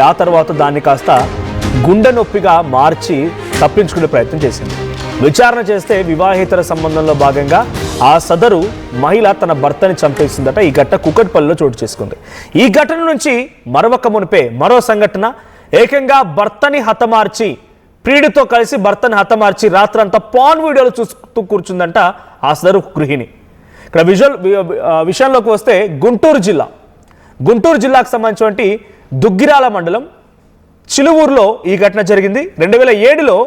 ఆ తర్వాత దాన్ని కాస్త గుండె నొప్పిగా మార్చి తప్పించుకునే ప్రయత్నం చేసింది. విచారణ చేస్తే వివాహేతర సంబంధంలో భాగంగా ఆ సదరు మహిళ తన భర్తని చంపేసిందట. ఈ ఘటన కుకట్పల్లిలో చోటు చేసుకుంది. ఈ ఘటన నుంచి మరొక మునిపే మరో సంఘటన, ఏకంగా భర్తని హతమార్చి ప్రియుడితో కలిసి భర్తని హతమార్చి రాత్రంతా పాన్ వీడియోలు చూస్తూ కూర్చుందంట ఆ సదరు గృహిణి. ఇక్కడ విషయంలోకి వస్తే గుంటూరు జిల్లాకు సంబంధించినటువంటి దుగ్గిరాల మండలం చిలువూరులో ఈ ఘటన జరిగింది. 2007లో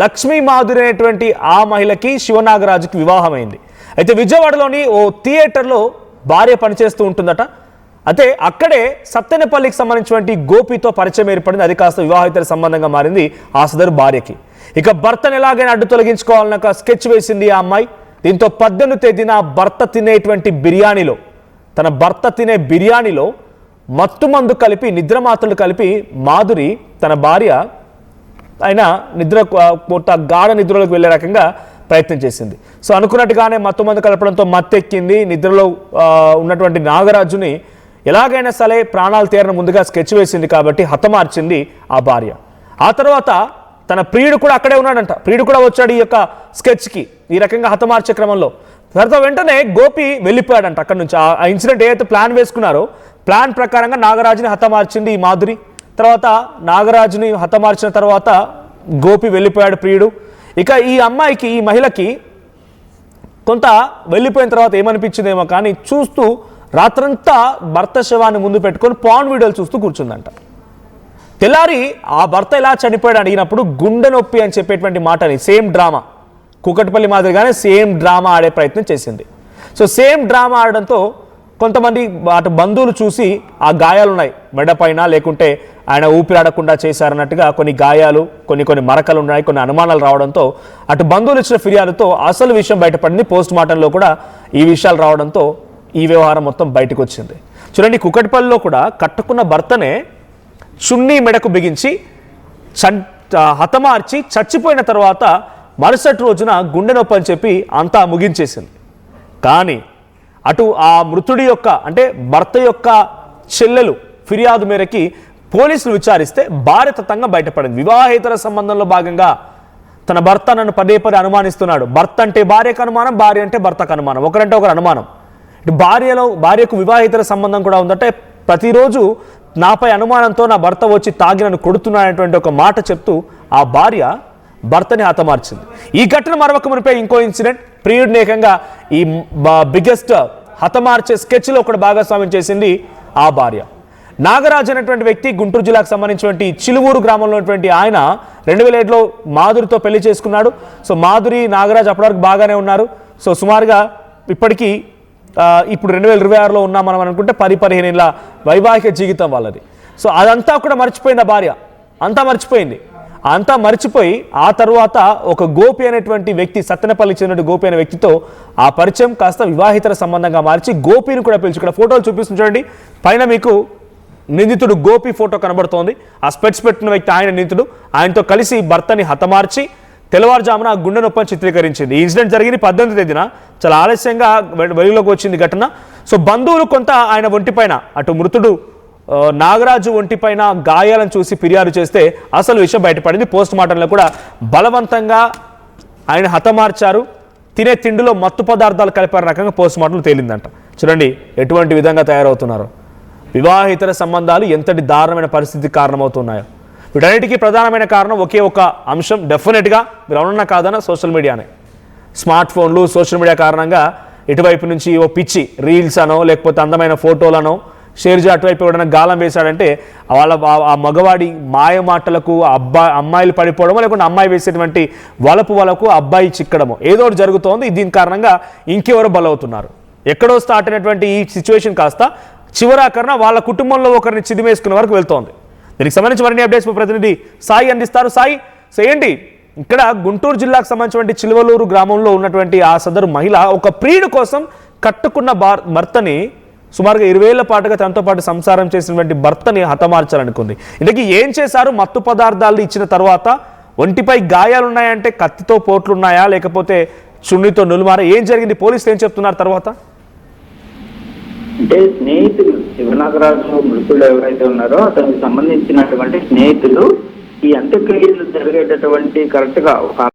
లక్ష్మీ మాధురి అనేటువంటి ఆ మహిళకి శివనాగరాజుకి వివాహమైంది. అయితే విజయవాడలోని ఓ థియేటర్లో భార్య పనిచేస్తూ ఉంటుందట. అయితే అక్కడే సత్తెనపల్లికి సంబంధించినటువంటి గోపితో పరిచయం ఏర్పడింది. అది కాస్త వివాహితర సంబంధంగా మారింది ఆ సదరు భార్యకి. ఇక భర్తను ఎలాగైనా అడ్డు తొలగించుకోవాలన్న ఒక స్కెచ్ వేసింది ఆ అమ్మాయి. దీంతో 18 తేదీన తన భర్త తినే బిర్యానీలో మత్తుమందు కలిపి నిద్రమాత్రలు కలిపి మాధురి తన భార్య అయినా గాఢ నిద్రలోకి వెళ్ళే రకంగా ప్రయత్నం చేసింది. సో అనుకున్నట్టుగానే మత్తుమందు కలపడంతో మత్తెక్కింది. నిద్రలో ఉన్నటువంటి నాగరాజుని ఎలాగైనా సరే ప్రాణాలు తీరని ముందుగా స్కెచ్ వేసింది కాబట్టి హతమార్చింది ఆ భార్య. ఆ తర్వాత తన ప్రియుడు కూడా అక్కడే ఉన్నాడంట. ప్రియుడు కూడా వచ్చాడు ఈ యొక్క స్కెచ్కి. ఈ రకంగా హతమార్చే క్రమంలో తర్వాత వెంటనే గోపి వెళ్ళిపోయాడంట అక్కడి నుంచి. ఆ ఇన్సిడెంట్ ఏదైతే ప్లాన్ వేసుకున్నారో ప్లాన్ ప్రకారంగా నాగరాజుని హతమార్చింది ఈ మాధురి. తర్వాత నాగరాజుని హతమార్చిన తర్వాత గోపి వెళ్ళిపోయాడు ప్రియుడు. ఇక ఈ అమ్మాయికి, ఈ మహిళకి కొంత వెళ్ళిపోయిన తర్వాత ఏమనిపించిందేమో కానీ చూస్తూ రాత్రంతా భర్త శవాన్ని ముందు పెట్టుకొని పాన్ వీడియోలు చూస్తూ కూర్చుందంట. తెల్లారి ఆ భర్త ఎలా చనిపోయాడు అడిగినప్పుడు గుండె నొప్పి అని చెప్పేటువంటి మాటని సేమ్ డ్రామా కుకట్పల్లి మాదిరిగానే సేమ్ డ్రామా ఆడే ప్రయత్నం చేసింది. సో సేమ్ డ్రామా ఆడడంతో కొంతమంది అటు బంధువులు చూసి ఆ గాయాలున్నాయి మెడపైన, లేకుంటే ఆయన ఊపిరాడకుండా చేశారన్నట్టుగా కొన్ని గాయాలు, కొన్ని మరకలు ఉన్నాయి, కొన్ని అనుమానాలు రావడంతో అటు బంధువులు ఇచ్చిన ఫిర్యాదుతో అసలు విషయం బయటపడింది. పోస్ట్ మార్టంలో కూడా ఈ విషయాలు రావడంతో ఈ వ్యవహారం మొత్తం బయటకు వచ్చింది. చూడండి, కుకట్పల్లిలో కూడా కట్టుకున్న భర్తనే చున్నీ మెడకు బిగించి హతమార్చి చచ్చిపోయిన తర్వాత మరుసటి రోజున గుండె నొప్పి అని చెప్పి అంతా ముగించేసింది. కానీ అటు ఆ మృతుడి యొక్క అంటే భర్త యొక్క చెల్లెలు ఫిర్యాదు మేరకి పోలీసులు విచారిస్తే భార్యతత్వంగా బయటపడింది. వివాహేతర సంబంధంలో భాగంగా తన భర్త నన్ను పదే అనుమానిస్తున్నాడు. భర్త అంటే భార్యకు అనుమానం, భార్య అంటే భర్తకు అనుమానం, ఒకరంటే ఒకరు అనుమానం. ఇటు భార్యకు వివాహేతర సంబంధం కూడా ఉందంటే ప్రతిరోజు నాపై అనుమానంతో నా భర్త వచ్చి తాగి నన్ను కొడుతున్నాడనేటువంటి ఒక మాట చెప్తూ ఆ భార్య భర్తని హతమార్చింది. ఈ ఘటన మరొక మునిపై ఇంకో ఇన్సిడెంట్, ప్రియుడిని ఏకంగా ఈ బిగ్గెస్ట్ హతమార్చే స్కెచ్లో ఒకటి భాగస్వామ్యం చేసింది ఆ భార్య. నాగరాజు అనేటువంటి వ్యక్తి గుంటూరు జిల్లాకు సంబంధించినటువంటి చిలువూరు గ్రామంలో ఉన్నటువంటి ఆయన 2007లో మాధురితో పెళ్లి చేసుకున్నాడు. సో మాధురి నాగరాజు అప్పటివరకు బాగానే ఉన్నారు. సో సుమారుగా ఇప్పటికీ ఇప్పుడు 2026లో ఉన్నాం మనం అనుకుంటే 10-15 ఏళ్ళ వైవాహిక జీవితం వాళ్ళది. సో అదంతా కూడా మర్చిపోయింది ఆ భార్య, అంతా మర్చిపోయి ఆ తర్వాత ఒక గోపి అనేటువంటి వ్యక్తి, సత్తెనపల్లికి చెందిన గోపి అనే వ్యక్తితో ఆ పరిచయం కాస్త వివాహితర సంబంధంగా మార్చి గోపిని కూడా పిలిచి, ఇక్కడ ఫోటోలు చూపిస్తుంది చూడండి, పైన మీకు నిందితుడు గోపి ఫోటో కనబడుతోంది. ఆ స్పెట్స్ పెట్టిన వ్యక్తి ఆయన నిందితుడు. ఆయనతో కలిసి భర్తని హతమార్చి తెల్లవారుజామున గుండె నొప్పిని చిత్రీకరించింది. ఈ ఇన్సిడెంట్ జరిగింది 18 తేదీన. చాలా ఆలస్యంగా వెలుగులోకి వచ్చింది ఘటన. సో బంధువులు కొంత ఆయన ఒంటిపైన, అటు మృతుడు నాగరాజు ఒంటిపైన గాయాలను చూసి ఫిర్యాదు చేస్తే అసలు విషయం బయటపడింది. పోస్ట్ మార్టంలో కూడా బలవంతంగా ఆయన హతమార్చారు, తినే తిండిలో మత్తు పదార్థాలు కలిపారు రకంగా పోస్ట్ మార్టంలో తేలిందంట. చూడండి ఎటువంటి విధంగా తయారవుతున్నారు. వివాహేతర సంబంధాలు ఎంతటి దారుణమైన పరిస్థితికి కారణమవుతున్నాయో. వీటన్నిటికీ ప్రధానమైన కారణం ఒకే ఒక అంశం, డెఫినెట్గా మీరు అవునన్నా కాదన్నా సోషల్ మీడియానే. స్మార్ట్ ఫోన్లు, సోషల్ మీడియా కారణంగా ఇటువైపు నుంచి ఓ పిచ్చి రీల్స్ అనో లేకపోతే అందమైన ఫోటోలనో షేర్ చేసి అటువైపు ఎవడైనా గాలం వేశాడంటే ఆ మగవాడి మాయ మాటలకు అమ్మాయిలు పడిపోవడమో లేకుంటే అమ్మాయి వేసేటువంటి వలకు అబ్బాయి చిక్కడమో ఏదో ఒకటి జరుగుతోంది. దీని కారణంగా ఇంకెవరు బలవుతున్నారు. ఎక్కడో స్టార్ట్ అయినటువంటి ఈ సిచ్యువేషన్ కాస్త చివరాకరణ వాళ్ళ కుటుంబంలో ఒకరిని చిదిమేసుకునే వరకు వెళ్తోంది. దీనికి సంబంధించి మరిన్ని అప్డేట్స్ ప్రతినిధి సాయి అందిస్తారు. సాయి, ఏంటి ఇక్కడ గుంటూరు జిల్లాకు సంబంధించినటువంటి చిలువలూరు గ్రామంలో ఉన్నటువంటి ఆ సదరు మహిళ ఒక ప్రియుడు కోసం కట్టుకున్న భర్తని సుమారుగా 20 ఏళ్ల పాటుగా తనతో పాటు సంసారం చేసినటువంటి భర్తని హతమార్చాలనుకుంది. ఇందుకు ఏం చేశారు? మత్తు పదార్థాలు ఇచ్చిన తర్వాత ఒంటిపై గాయాలున్నాయంటే కత్తితో పోట్లున్నాయా లేకపోతే చున్నితో నులుమారా, ఏం జరిగింది? పోలీసులు ఏం చెప్తున్నారు తర్వాత? అంటే స్నేహితులు శివనాగరాజు మృతులు ఎవరైతే ఉన్నారో అతనికి సంబంధించినటువంటి స్నేహితులు ఈ అంత్యక్రియలు జరిగేటటువంటి కరెక్ట్ గా ఒక